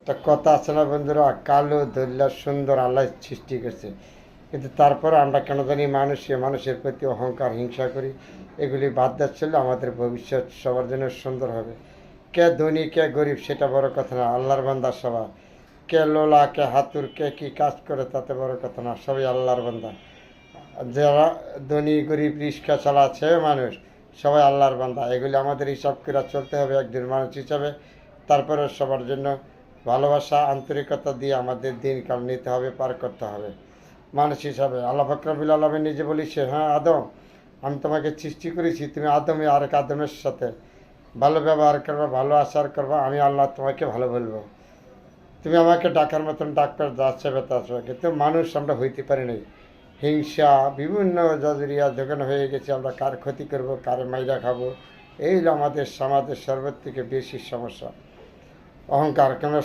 একটা কথা আছে না বন্ধুরা, কালো দল্লা সুন্দর আল্লাহ সৃষ্টি করছে, কিন্তু তারপরে আমরা কেন জানি মানুষের প্রতি অহংকার হিংসা করি। এগুলি বাদ দিচ্ছিল আমাদের ভবিষ্যৎ সবার জন্য সুন্দর হবে। কে ধনী কে গরিব সেটা বড় কথা না, আল্লাহর বান্দা সবাই। কে লোলা কে হাতুর কে কি কাজ করে তাতে বড় কথা না, সবাই আল্লাহর বান্দা। যারা ধনী গরিব রিক্সা চালাচ্ছে মানুষ, সবাই আল্লাহর বান্দা। এগুলি আমাদের হিসাব করে চলতে হবে একজন মানুষ হিসাবে। তারপরে সবার জন্য ভালোবাসা আন্তরিকতা দিয়ে আমাদের দিনকাল নিতে হবে, পার করতে হবে মানুষ হিসাবে। আল্লাহ ফাকরাবুল আলমী নিজে বলিছে, হ্যাঁ আদম, আমি তোমাকে সৃষ্টি করেছি, তুমি আদমে আর এক আদমের সাথে ভালো ব্যবহার করবা, ভালো আচার করবা, আমি আল্লাহ তোমাকে ভালো বলবো। তুমি আমাকে ডাকার মতন ডাক্তার যাচ্ছে বেতা আসবে, কিন্তু মানুষ আমরা হইতে পারি নাই। হিংসা বিভিন্ন জজরিয়া যখন হয়ে গেছে, আমরা কার ক্ষতি করব, কার মাইরা খাবো, এই আমাদের সমাজের সর্বত্র থেকে বেশি সমস্যা। অহংকার কেন